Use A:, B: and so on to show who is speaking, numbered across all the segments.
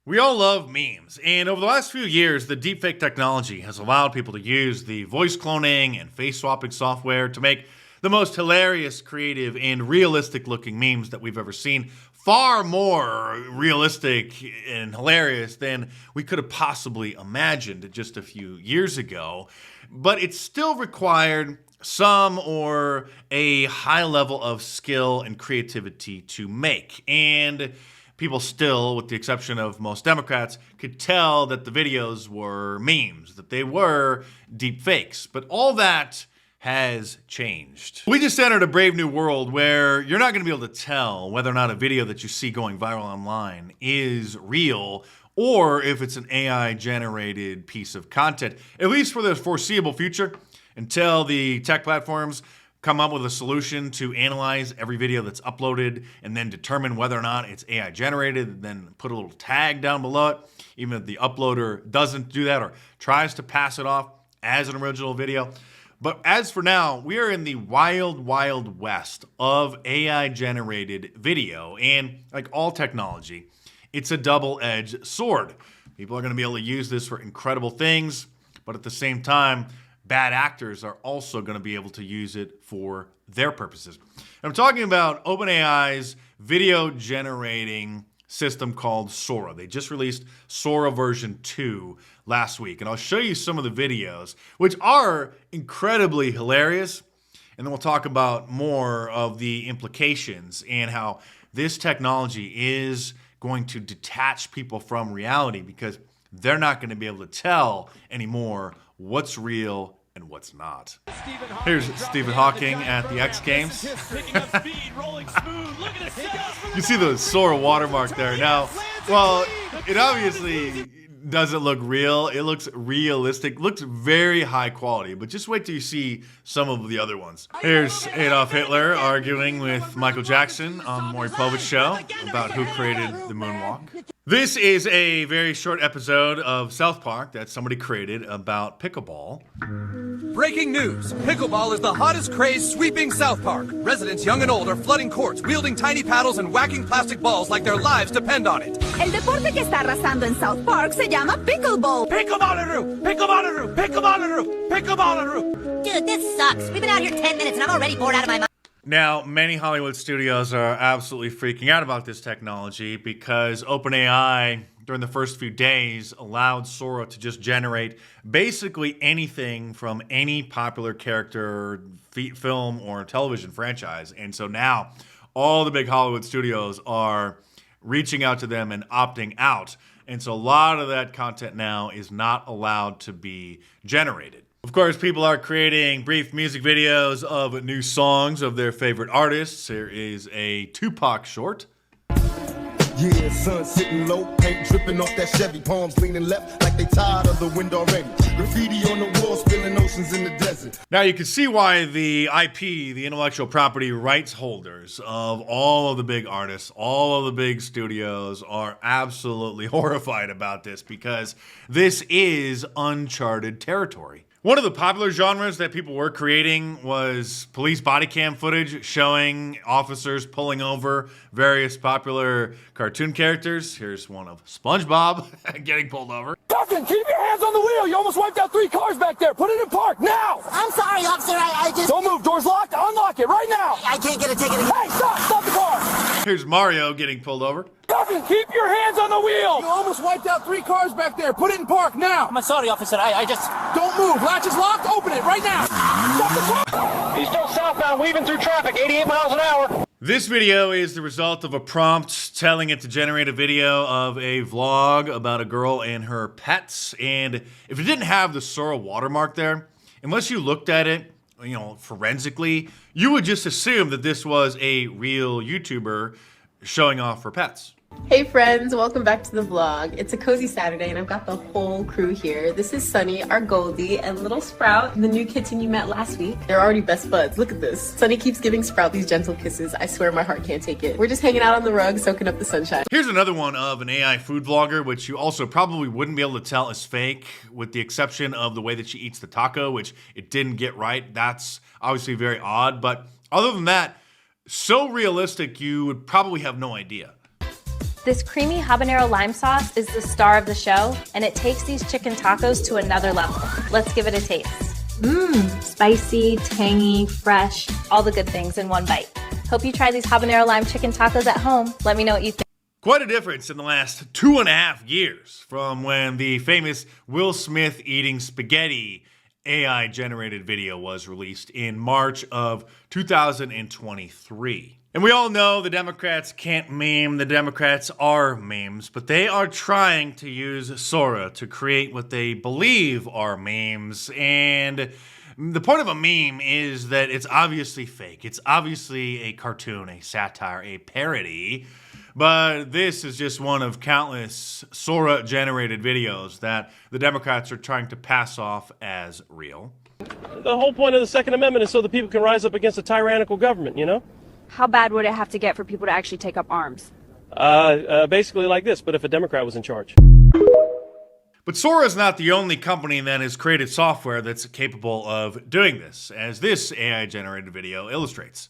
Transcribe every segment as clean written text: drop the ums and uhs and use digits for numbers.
A: We all love memes, and over the last few years, the deepfake technology has allowed people to use the voice cloning and face swapping software to make the most hilarious, creative, and realistic looking memes that we've ever seen. Far more realistic and hilarious than we could have possibly imagined just a few years ago. But it still required some or a high level of skill and creativity to make. And people still, with the exception of most Democrats, could tell that the videos were memes, that they were deep fakes. But all that has changed. We just entered a brave new world where you're not going to be able to tell whether or not a video that you see going viral online is real or if it's an AI-generated piece of content, at least for the foreseeable future, until the tech platforms come up with a solution to analyze every video that's uploaded and then determine whether or not it's AI generated, and then put a little tag down below it, even if the uploader doesn't do that or tries to pass it off as an original video. But as for now, we are in the wild, wild west of AI generated video, and like all technology, it's a double-edged sword. People are going to be able to use this for incredible things, but at the same time, bad actors are also going to be able to use it for their purposes. And I'm talking about OpenAI's video generating system called Sora. They just released Sora version 2 last week, and I'll show you some of the videos, which are incredibly hilarious. And then we'll talk about more of the implications and how this technology is going to detach people from reality, because they're not going to be able to tell anymore what's real and what's not. Here's Stephen Hawking at the X Games. You see the Sora watermark there. Now, well, it obviously doesn't look real. It looks realistic, looks very high quality, but just wait till you see some of the other ones. Here's Adolf Hitler arguing with Michael Jackson on Maury Povich's show about who created the moonwalk. This is a very short episode of South Park that somebody created about pickleball.
B: Breaking news! Pickleball is the hottest craze sweeping South Park. Residents young and old are flooding courts, wielding tiny paddles and whacking plastic balls like their lives depend on it.
C: El deporte que está arrasando en South Park se llama pickleball.
B: Pickleballaroo! Pickleballaroo! Pickleballaroo! Pickleballaroo!
D: Dude, this sucks. We've been out here 10 minutes and I'm already bored out of my mind.
A: Now, many Hollywood studios are absolutely freaking out about this technology because OpenAI, during the first few days, allowed Sora to just generate basically anything from any popular character, film, or television franchise. And so now, all the big Hollywood studios are reaching out to them and opting out. And so a lot of that content now is not allowed to be generated. Of course, people are creating brief music videos of new songs of their favorite artists. Here is a Tupac short.
E: Yeah, sun sitting low, paint dripping off that Chevy, palms leaning left like they tired of the wind already. Graffiti on the wall, spilling oceans in the desert.
A: Now you can see why the IP, the intellectual property rights holders of all of the big artists, all of the big studios are absolutely horrified about this, because this is uncharted territory. One of the popular genres that people were creating was police body cam footage showing officers pulling over various popular cartoon characters. Here's one of SpongeBob getting pulled over.
F: Captain, keep your hands on the wheel. You almost wiped out 3 cars back there. Put it in park now.
D: I'm sorry, officer. I just...
F: Don't move. Door's locked. Unlock it right now.
D: I can't get a ticket.
F: Hey, stop the car.
A: Here's Mario getting pulled over.
F: Captain, keep your hands on the wheel. You almost wiped out 3 cars back there. Put it in park now.
G: I'm sorry, officer. I just...
F: Don't move. Latch is locked. Open it right now. Stop the car. He's still southbound, weaving through traffic, 88 miles an hour.
A: This video is the result of a prompt telling it to generate a video of a vlog about a girl and her pets. And if it didn't have the Sora watermark there, unless you looked at it, forensically, you would just assume that this was a real YouTuber showing off her pets.
H: Hey friends, welcome back to the vlog. It's a cozy Saturday and I've got the whole crew here. This is Sunny, our Goldie, and little Sprout, the new kitten you met last week. They're already best buds. Look at this. Sunny keeps giving Sprout these gentle kisses. I swear my heart can't take it. We're just hanging out on the rug, soaking up the sunshine.
A: Here's another one of an AI food vlogger, which you also probably wouldn't be able to tell is fake, with the exception of the way that she eats the taco, which it didn't get right. That's obviously very odd, but other than that, so realistic you would probably have no idea.
G: This creamy habanero lime sauce is the star of the show, and it takes these chicken tacos to another level. Let's give it a taste. Spicy, tangy, fresh, all the good things in one bite. Hope you try these habanero lime chicken tacos at home. Let me know what you think.
A: Quite a difference in the last 2.5 years from when the famous Will Smith eating spaghetti AI-generated video was released in March of 2023. And we all know the Democrats can't meme, the Democrats are memes, but they are trying to use Sora to create what they believe are memes. And the point of a meme is that it's obviously fake. It's obviously a cartoon, a satire, a parody. But this is just one of countless Sora-generated videos that the Democrats are trying to pass off as real.
F: The whole point of the Second Amendment is so that people can rise up against a tyrannical government, you know?
I: How bad would it have to get for people to actually take up arms?
F: Basically like this, but if a Democrat was in charge.
A: But Sora is not the only company that has created software that's capable of doing this, as this AI-generated video illustrates.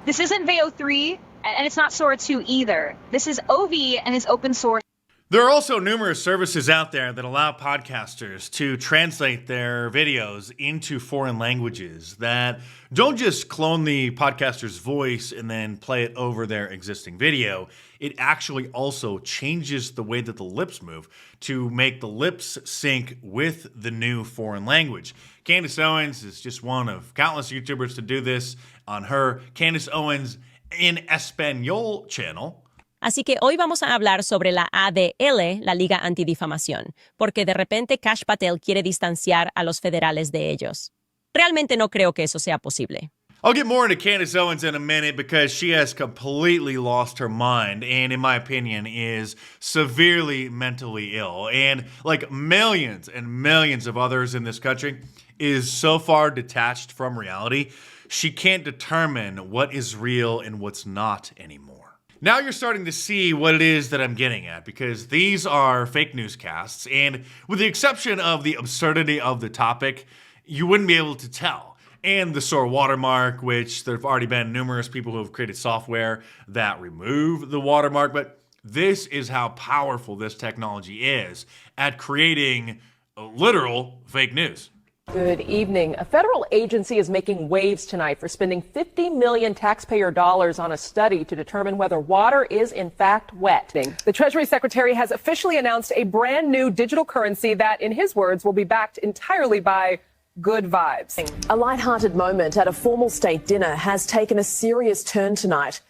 I: This isn't Veo 3, and it's not Sora 2 either. This is OV and is open source.
A: There are also numerous services out there that allow podcasters to translate their videos into foreign languages that don't just clone the podcaster's voice and then play it over their existing video. It actually also changes the way that the lips move to make the lips sync with the new foreign language. Candace Owens is just one of countless YouTubers to do this on her Candace Owens in Español channel.
J: Así que hoy vamos a hablar sobre la ADL, la Liga Antidifamación, porque de repente Kash Patel quiere distanciar a los federales de ellos. Realmente no creo que eso sea posible.
A: I'll get more into Candace Owens in a minute because she has completely lost her mind and, in my opinion, is severely mentally ill. And like millions and millions of others in this country, is so far detached from reality, she can't determine what is real and what's not anymore. Now you're starting to see what it is that I'm getting at, because these are fake newscasts, and with the exception of the absurdity of the topic, you wouldn't be able to tell. And the Sora watermark, which there have already been numerous people who have created software that remove the watermark, but this is how powerful this technology is at creating literal fake news.
K: Good evening. A federal agency is making waves tonight for spending $50 million taxpayer dollars on a study to determine whether water is in fact wet. The Treasury Secretary has officially announced a brand new digital currency that, in his words, will be backed entirely by good vibes.
L: A lighthearted moment at a formal state dinner has taken a serious turn tonight.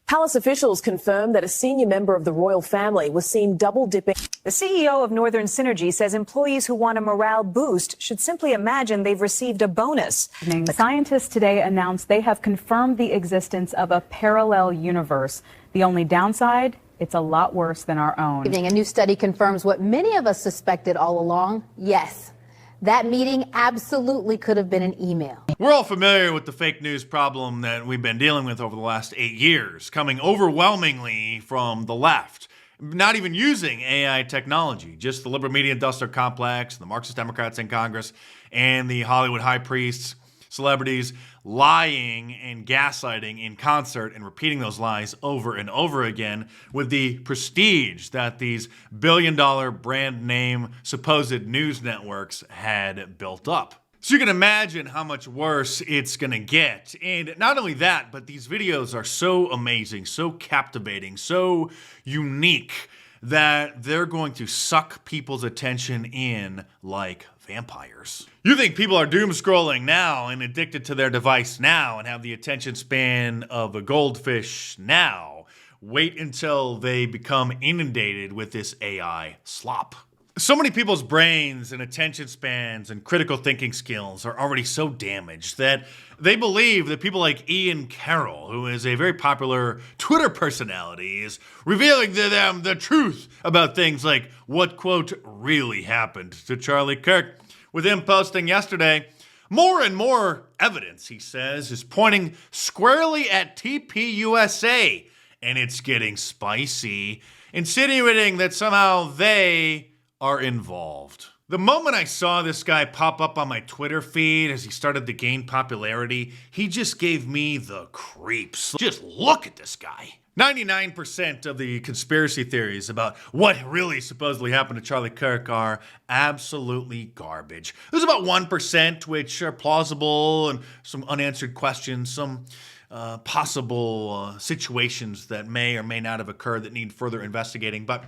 L: Palace officials confirmed that a senior member of the royal family was seen double-dipping.
M: The CEO of Northern Synergy says employees who want a morale boost should simply imagine they've received a bonus.
N: Scientists today announced they have confirmed the existence of a parallel universe. The only downside, it's a lot worse than our own.
O: A new study confirms what many of us suspected all along. Yes, that meeting absolutely could have been an email.
A: We're all familiar with the fake news problem that we've been dealing with over the last 8 years, coming overwhelmingly from the left. Not even using AI technology, just the liberal media industrial complex, the Marxist Democrats in Congress, and the Hollywood high priests, celebrities lying and gaslighting in concert and repeating those lies over and over again with the prestige that these billion-dollar brand name supposed news networks had built up. So you can imagine how much worse it's gonna get. And not only that, but these videos are so amazing, so captivating, so unique that they're going to suck people's attention in like vampires. You think people are doom scrolling now and addicted to their device now and have the attention span of a goldfish now. Wait until they become inundated with this AI slop. So many people's brains and attention spans and critical thinking skills are already so damaged that they believe that people like Ian Carroll, who is a very popular Twitter personality, is revealing to them the truth about things like what, quote, really happened to Charlie Kirk. With him posting yesterday, more and more evidence, he says, is pointing squarely at TPUSA, and it's getting spicy, insinuating that somehow they are involved. The moment I saw this guy pop up on my Twitter feed as he started to gain popularity, he just gave me the creeps. Just look at this guy. 99% of the conspiracy theories about what really supposedly happened to Charlie Kirk are absolutely garbage. There's about 1% which are plausible and some unanswered questions, some possible situations that may or may not have occurred that need further investigating. But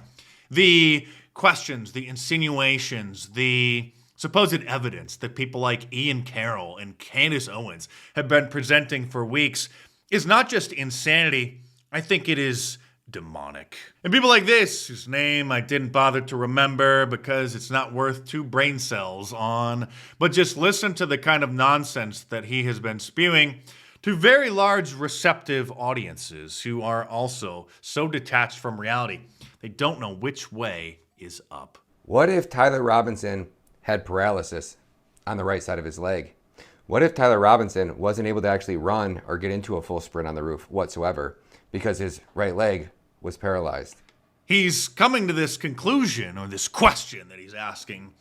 A: the questions, the insinuations, the supposed evidence that people like Ian Carroll and Candace Owens have been presenting for weeks is not just insanity, I think it is demonic. And people like this, whose name I didn't bother to remember because it's not worth 2 brain cells on, but just listen to the kind of nonsense that he has been spewing to very large receptive audiences who are also so detached from reality, they don't know which way is up.
P: What if Tyler Robinson had paralysis on the right side of his leg? What if Tyler Robinson wasn't able to actually run or get into a full sprint on the roof whatsoever because his right leg was paralyzed?
A: He's coming to this conclusion, or this question that he's asking,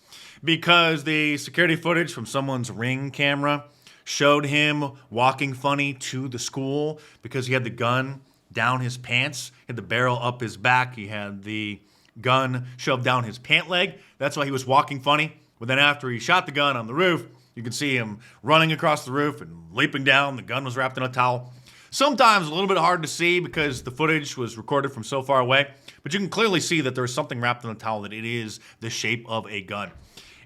A: because the security footage from someone's Ring camera showed him walking funny to the school because he had the gun down his pants, had the barrel up his back, he had the gun shoved down his pant leg. That's why he was walking funny. But then after he shot the gun on the roof, you could see him running across the roof and leaping down. The gun was wrapped in a towel. Sometimes a little bit hard to see because the footage was recorded from so far away, but you can clearly see that there's something wrapped in a towel, that it is the shape of a gun.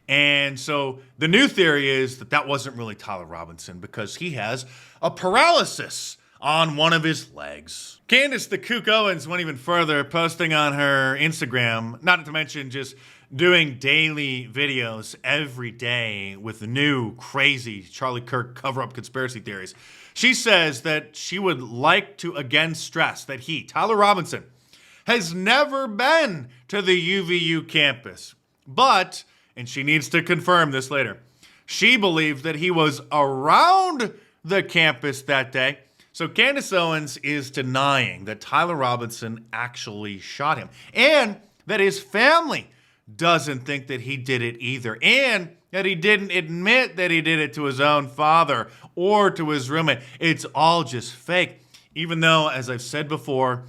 A: And so the new theory is that that wasn't really Tyler Robinson because he has a paralysis on one of his legs. Candace the Kook Owens went even further, posting on her Instagram, not to mention just doing daily videos every day with new crazy Charlie Kirk cover-up conspiracy theories. She says that she would like to again stress that he, Tyler Robinson, has never been to the UVU campus. But, and she needs to confirm this later, she believes that he was around the campus that day. So Candace Owens is denying that Tyler Robinson actually shot him, and that his family doesn't think that he did it either, and that he didn't admit that he did it to his own father or to his roommate. It's all just fake. Even though, as I've said before,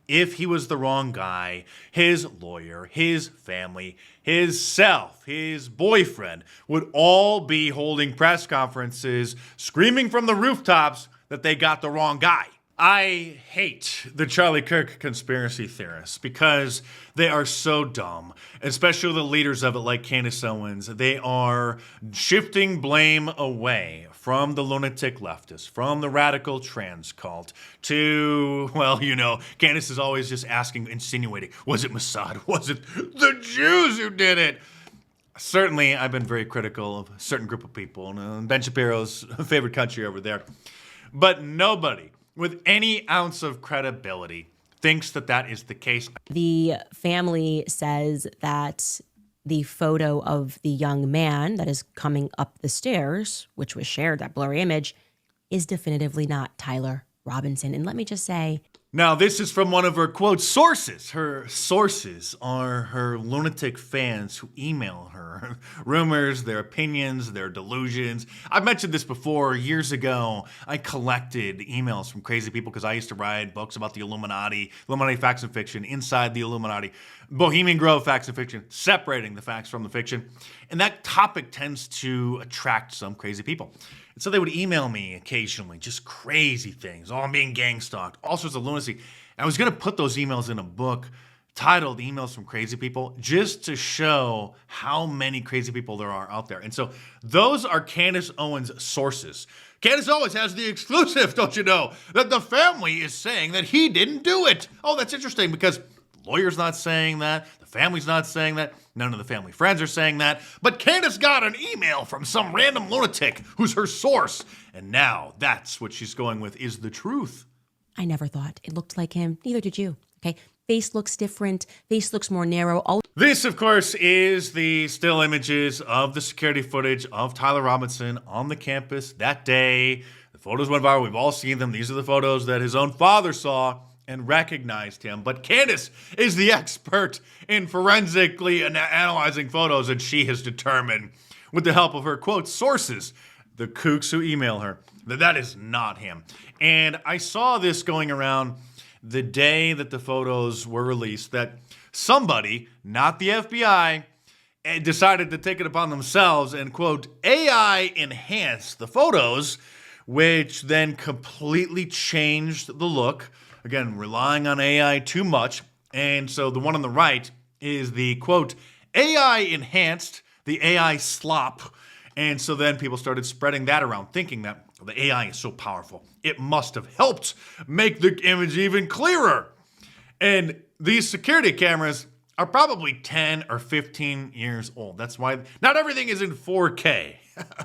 A: if he was the wrong guy, his lawyer, his family, his self, his boyfriend would all be holding press conferences screaming from the rooftops that they got the wrong guy. I hate the Charlie Kirk conspiracy theorists because they are so dumb, especially the leaders of it like Candace Owens. They are shifting blame away from the lunatic leftists, from the radical trans cult, to, well, you know, Candace is always just asking, insinuating, was it Mossad? Was it the Jews who did it? Certainly, I've been very critical of a certain group of people, Ben Shapiro's favorite country over there. But nobody with any ounce of credibility thinks that that is the case.
J: The family says that the photo of the young man that is coming up the stairs, which was shared, that blurry image, is definitively not Tyler Robinson. And let me just say,
A: now, this is from one of her, quote, sources. Her sources are her lunatic fans who email her rumors, their opinions, their delusions. I've mentioned this before. Years ago, I collected emails from crazy people because I used to write books about the Illuminati facts and fiction, inside the Illuminati, Bohemian Grove facts and fiction, separating the facts from the fiction. And that topic tends to attract some crazy people. And so they would email me occasionally, just crazy things. Oh, I'm being gang stalked, all sorts of lunacy. And I was going to put those emails in a book titled Emails from Crazy People, just to show how many crazy people there are out there. And so those are Candace Owens' sources. Candace Owens has the exclusive, don't you know, that the family is saying that he didn't do it. Oh, that's interesting because the lawyer's not saying that. The family's not saying that. None of the family friends are saying that. But Candace got an email from some random lunatic who's her source. And now that's what she's going with is the truth.
J: I never thought it looked like him. Neither did you. Okay. Face looks different. Face looks more narrow.
A: This, of course, is the still images of the security footage of Tyler Robinson on the campus that day. The photos went viral. We've all seen them. These are the photos that his own father saw and recognized him. But Candace is the expert in forensically analyzing photos, and she has determined, with the help of her, quote, sources, the kooks who email her, that that is not him. And I saw this going around the day that the photos were released that somebody, not the FBI, decided to take it upon themselves and, quote, AI enhanced the photos, which then completely changed the look. Again, relying on AI too much. And so the one on the right is the, quote, AI enhanced the AI slop. And so then people started spreading that around, thinking that the AI is so powerful, it must have helped make the image even clearer. And these security cameras are probably 10 or 15 years old. That's why not everything is in 4K,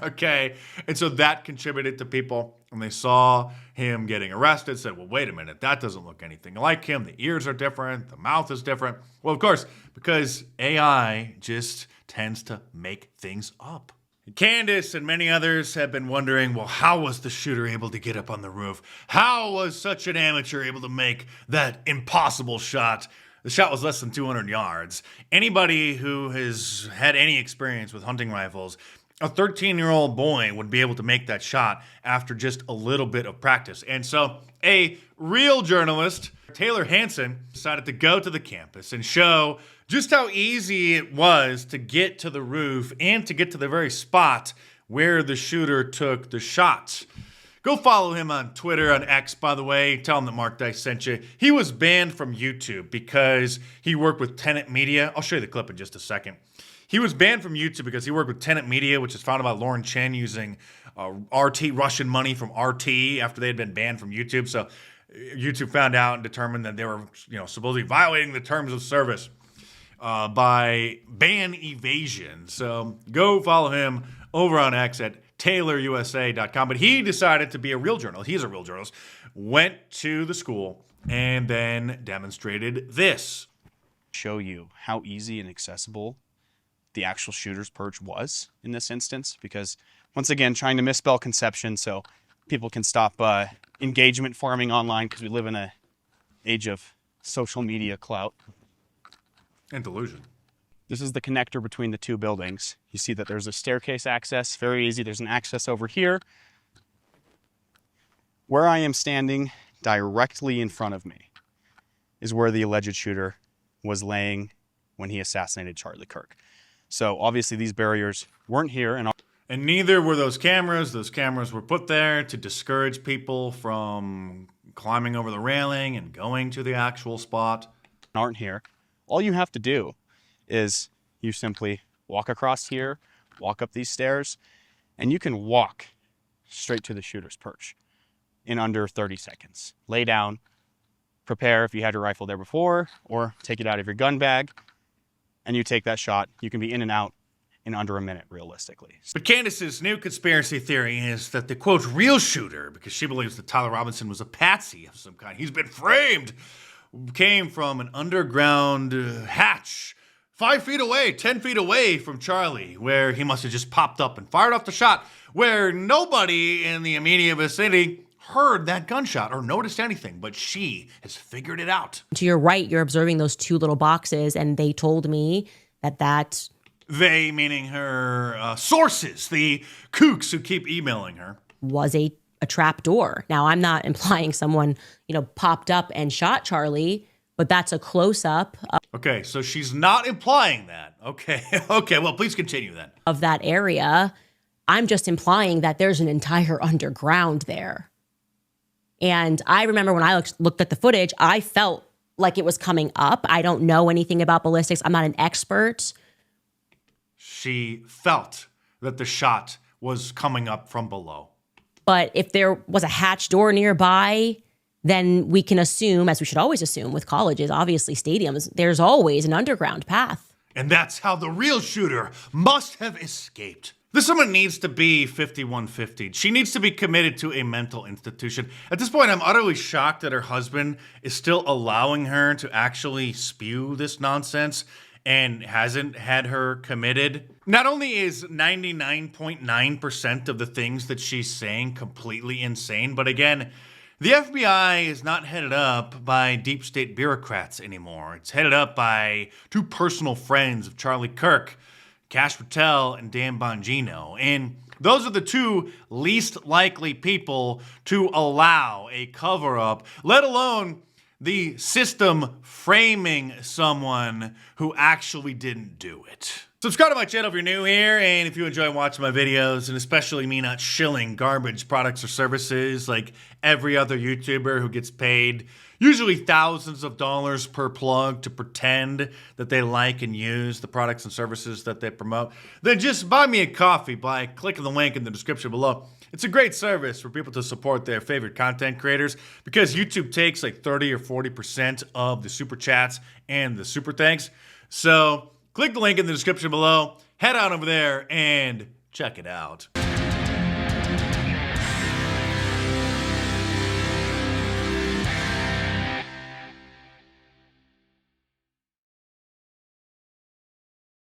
A: okay? And so that contributed to people, when they saw him getting arrested, said, well, wait a minute, that doesn't look anything like him. The ears are different, the mouth is different. Well, of course, because AI just tends to make things up. Candace and many others have been wondering, well, how was the shooter able to get up on the roof? How was such an amateur able to make that impossible shot? The shot was less than 200 yards. Anybody who has had any experience with hunting rifles, a 13-year-old boy would be able to make that shot after just a little bit of practice. And so a real journalist, Taylor Hanson, decided to go to the campus and show just how easy it was to get to the roof and to get to the very spot where the shooter took the shot. Go follow him on Twitter, on X, by the way. Tell him that Mark Dice sent you. He was banned from YouTube because he worked with Tenet Media. I'll show you the clip in just a second. He was banned from YouTube because he worked with Tenet Media, which is founded by Lauren Chen using RT, Russian money from RT after they had been banned from YouTube. So YouTube found out and determined that they were, supposedly violating the terms of service by ban evasion. So go follow him over on X at TaylorUSA.com. But he decided to be a real journalist. He's a real journalist. Went to the school and then demonstrated this.
Q: Show you how easy and accessible the actual shooter's perch was in this instance. Because once again, trying to misspell conception so people can stop engagement farming online, because we live in an age of social media clout.
A: And delusion.
Q: This is the connector between the two buildings. You see that there's a staircase access, very easy. There's an access over here. Where I am standing directly in front of me is where the alleged shooter was laying when he assassinated Charlie Kirk. So obviously these barriers weren't here.
A: And neither were those cameras. Those cameras were put there to discourage people from climbing over the railing and going to the actual spot.
Q: Aren't here. All you have to do is you simply walk across here, walk up these stairs, and you can walk straight to the shooter's perch in under 30 seconds. Lay down, prepare if you had your rifle there before, or take it out of your gun bag, and you take that shot. You can be in and out in under a minute, realistically.
A: But Candace's new conspiracy theory is that the, quote, real shooter, because she believes that Tyler Robinson was a patsy of some kind, he's been framed, came from an underground hatch 5 feet away, 10 feet away from Charlie, where he must have just popped up and fired off the shot, where nobody in the immediate vicinity heard that gunshot or noticed anything, but she has figured it out.
J: To your right, you're observing those two little boxes, and they told me that
A: they, meaning her sources, the kooks who keep emailing her,
J: was a trap door. Now, I'm not implying someone, popped up and shot Charlie, but that's a close-up.
A: Okay, so she's not implying that. Okay, well, please continue then.
J: Of that area. I'm just implying that there's an entire underground there. And I remember when I looked at the footage, I felt like it was coming up. I don't know anything about ballistics. I'm not an expert.
A: She felt that the shot was coming up from below.
J: But if there was a hatch door nearby, then we can assume, as we should always assume with colleges, obviously stadiums, there's always an underground path.
A: And that's how the real shooter must have escaped. This woman needs to be 5150. She needs to be committed to a mental institution. At this point, I'm utterly shocked that her husband is still allowing her to actually spew this nonsense and hasn't had her committed. Not only is 99.9% of the things that she's saying completely insane, but again, the FBI is not headed up by deep state bureaucrats anymore. It's headed up by two personal friends of Charlie Kirk, Kash Patel and Dan Bongino. And those are the two least likely people to allow a cover-up, let alone the system framing someone who actually didn't do it. Subscribe to my channel if you're new here, and if you enjoy watching my videos, and especially me not shilling garbage products or services like every other YouTuber who gets paid usually thousands of dollars per plug to pretend that they like and use the products and services that they promote, then just buy me a coffee by clicking the link in the description below. It's a great service for people to support their favorite content creators because YouTube takes like 30 or 40% of the super chats and the super thanks. So click the link in the description below, head on over there and check it out.